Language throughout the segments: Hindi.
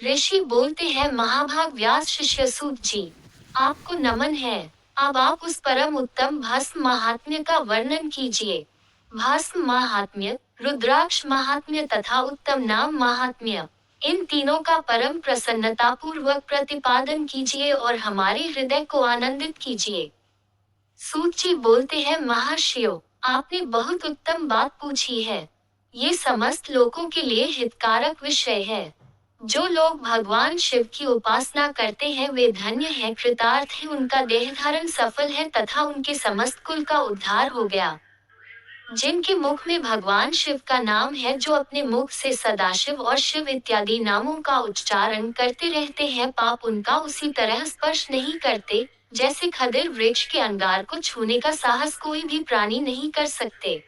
ऋषि बोलते हैं, महाभाग व्यास शिष्य सूत जी, आपको नमन है। अब आप उस परम उत्तम भस्म महात्म्य का वर्णन कीजिए। भस्म महात्म्य, रुद्राक्ष महात्म्य तथा उत्तम नाम महात्म्य, इन तीनों का परम प्रसन्नतापूर्वक प्रतिपादन कीजिए और हमारे हृदय को आनंदित कीजिए। सूत जी बोलते हैं, महर्षियों, आपने बहुत उत्तम बात पूछी है। ये समस्त लोगों के लिए हितकारक विषय है। जो लोग भगवान शिव की उपासना करते हैं वे धन्य हैं, कृतार्थ हैं, उनका देहधारण सफल है तथा उनके समस्त कुल का उद्धार हो गया। जिनके मुख में भगवान शिव का नाम है, जो अपने मुख से सदाशिव और शिव इत्यादि नामों का उच्चारण करते रहते हैं, पाप उनका उसी तरह स्पर्श नहीं करते जैसे खदिर वृक्ष के अंगार को छूने का साहस कोई भी प्राणी नहीं कर सकते।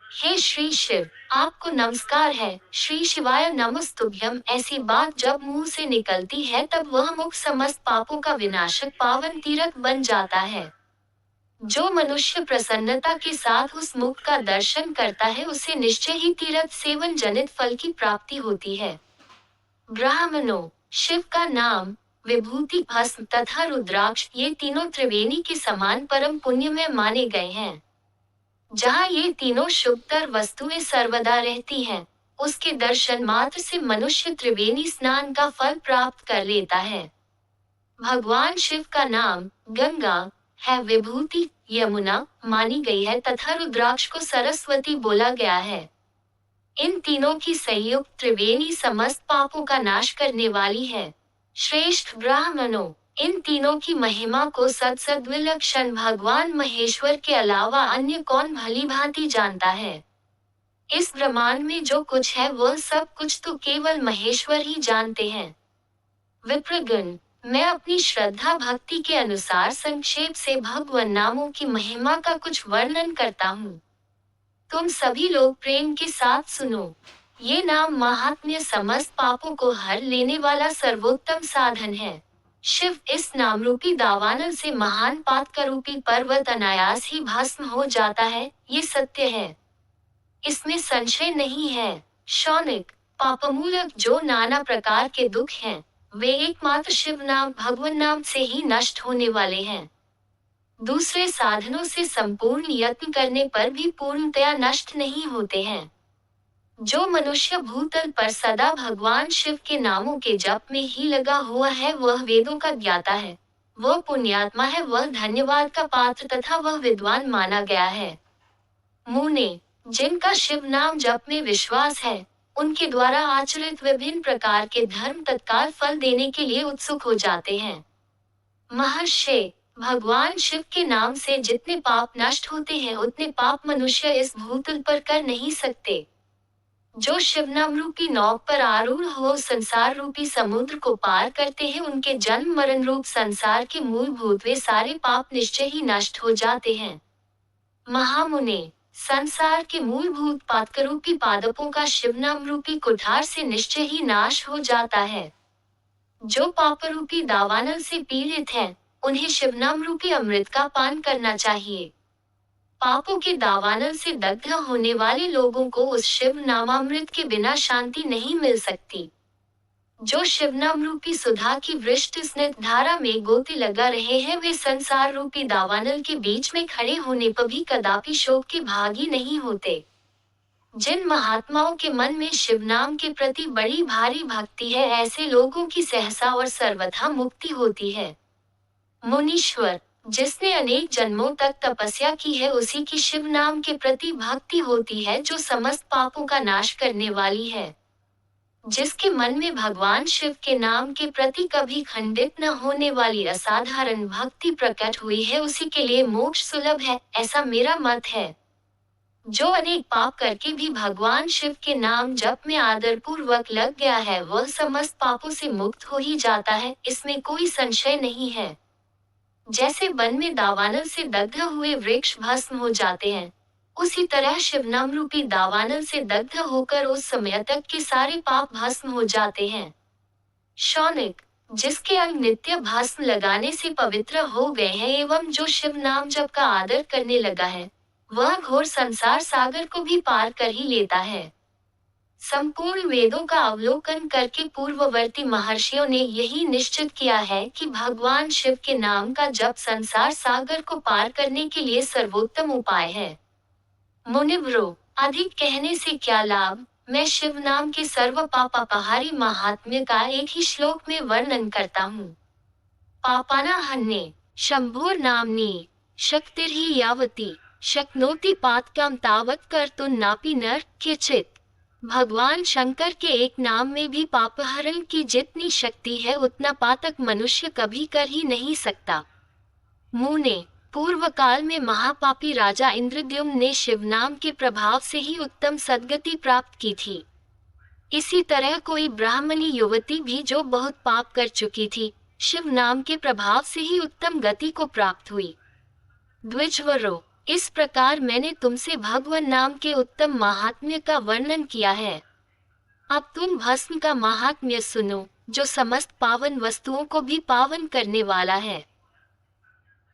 हे श्री शिव, आपको नमस्कार है। श्री शिवाय नमस्तुभ्यम। ऐसी बात जब मुंह से निकलती है तब वह मुख समस्त पापों का विनाशक पावन तीरथ बन जाता है। जो मनुष्य प्रसन्नता के साथ उस मुख का दर्शन करता है उसे निश्चय ही तीर्थ सेवन जनित फल की प्राप्ति होती है। ब्राह्मणों, शिव का नाम, विभूति, भस्म तथा रुद्राक्ष, ये तीनों त्रिवेणी के समान परम पुण्य में माने गए हैं। जहाँ ये तीनों शुभतर वस्तुएं सर्वदा रहती हैं, उसके दर्शन मात्र से मनुष्य त्रिवेणी स्नान का फल प्राप्त कर लेता है। भगवान शिव का नाम गंगा है, विभूति यमुना मानी गई है तथा रुद्राक्ष को सरस्वती बोला गया है। इन तीनों की संयुक्त त्रिवेणी समस्त पापों का नाश करने वाली है। श्रेष्ठ ब्राह्मणों, इन तीनों की महिमा को सद्विलक्षण भगवान महेश्वर के अलावा अन्य कौन भली भांति जानता है। इस ब्रह्मांड में जो कुछ है वह सब कुछ तो केवल महेश्वर ही जानते हैं। विप्रगण, मैं अपनी श्रद्धा भक्ति के अनुसार संक्षेप से भगवान नामों की महिमा का कुछ वर्णन करता हूँ। तुम सभी लोग प्रेम के साथ सुनो। ये नाम महात्म्य समस्त पापों को हर लेने वाला सर्वोत्तम साधन है। शिव इस नाम रूपी दावानल से महान पातक रूपी पर्वत अनायास ही भस्म हो जाता है, ये सत्य है, इसमें संशय नहीं है। शौनिक, पापमूलक जो नाना प्रकार के दुख हैं, वे एकमात्र शिव नाम भगवान नाम से ही नष्ट होने वाले हैं। दूसरे साधनों से संपूर्ण यत्न करने पर भी पूर्णतया नष्ट नहीं होते हैं। जो मनुष्य भूतल पर सदा भगवान शिव के नामों के जप में ही लगा हुआ है वह वेदों का ज्ञाता है, वह पुण्यात्मा है, वह धन्यवाद का पात्र तथा वह विद्वान माना गया है। मुने, जिनका शिव नाम जप में विश्वास है, उनके द्वारा आचरित विभिन्न प्रकार के धर्म तत्काल फल देने के लिए उत्सुक हो जाते हैं। महर्षि, भगवान शिव के नाम से जितने पाप नष्ट होते हैं उतने पाप मनुष्य इस भूतल पर कर नहीं सकते। जो शिव नाम रूपी नौक पर आरूढ़ हो संसार रूपी समुद्र को पार करते हैं, उनके जन्म मरण रूप संसार के मूलभूत वे सारे पाप निश्चय ही नष्ट हो जाते हैं। महामुने, संसार के मूलभूत पातक रूपी पादपों का शिव नाम रूपी कुठार से निश्चय ही नाश हो जाता है। जो पाप रूपी दावानल से पीड़ित हैं, उन्हें शिव नाम रूपी अमृत का पान करना चाहिए। पापों के दावानल से दग्ध होने वाले लोगों को उस शिव नामामृत के बिना शांति नहीं मिल सकती। जो शिव नाम रूपी सुधा की वृष्टि स्निग्ध धारा में गोते लगा रहे हैं, वे संसार रूपी दावानल के बीच में खड़े होने पर भी कदापि शोक के भागी नहीं होते। जिन महात्माओं के मन में शिव नाम के प्रति बड़ी भारी भक्ति है, ऐसे लोगों की सहसा और सर्वथा मुक्ति होती है। मुनीश्वर, जिसने अनेक जन्मों तक तपस्या की है उसी की शिव नाम के प्रति भक्ति होती है, जो समस्त पापों का नाश करने वाली है। जिसके मन में भगवान शिव के नाम के प्रति कभी खंडित न होने वाली असाधारण भक्ति प्रकट हुई है, उसी के लिए मोक्ष सुलभ है, ऐसा मेरा मत है। जो अनेक पाप करके भी भगवान शिव के नाम जप में आदर पूर्वक लग गया है वह समस्त पापों से मुक्त हो ही जाता है, इसमें कोई संशय नहीं है। जैसे वन में दावानल से दग्ध हुए वृक्ष भस्म हो जाते हैं, उसी तरह शिव नाम रूपी दावानल से दग्ध होकर उस समय तक के सारे पाप भस्म हो जाते हैं। शौनिक, जिसके अंग नित्य भस्म लगाने से पवित्र हो गए हैं एवं जो शिव नाम जप का आदर करने लगा है, वह घोर संसार सागर को भी पार कर ही लेता है। संपूर्ण वेदों का अवलोकन करके पूर्ववर्ती महर्षियों ने यही निश्चित किया है कि भगवान शिव के नाम का जप संसार सागर को पार करने के लिए सर्वोत्तम उपाय है। मुनिव्रो, अधिक कहने से क्या लाभ, मैं शिव नाम के सर्व पापापहारी महात्म्य का एक ही श्लोक में वर्णन करता हूँ। पापाना हन्ने शंभुर नामनी शक्तिर्हि यावती शक्नोति पातकम तावत कर्तुं नापि नर किंचित्। भगवान शंकर के एक नाम में भी पापहरण की जितनी शक्ति है उतना पातक मनुष्य कभी कर ही नहीं सकता। मुने, पूर्व काल में महापापी राजा इंद्रद्युम्न ने शिव नाम के प्रभाव से ही उत्तम सद्गति प्राप्त की थी। इसी तरह कोई ब्राह्मणी युवती भी जो बहुत पाप कर चुकी थी, शिव नाम के प्रभाव से ही उत्तम गति को प्राप्त हुई। द्विजवरो, इस प्रकार मैंने तुमसे भगवान नाम के उत्तम महात्म्य का वर्णन किया है। अब तुम भस्म का महात्म्य सुनो, जो समस्त पावन वस्तुओं को भी पावन करने वाला है।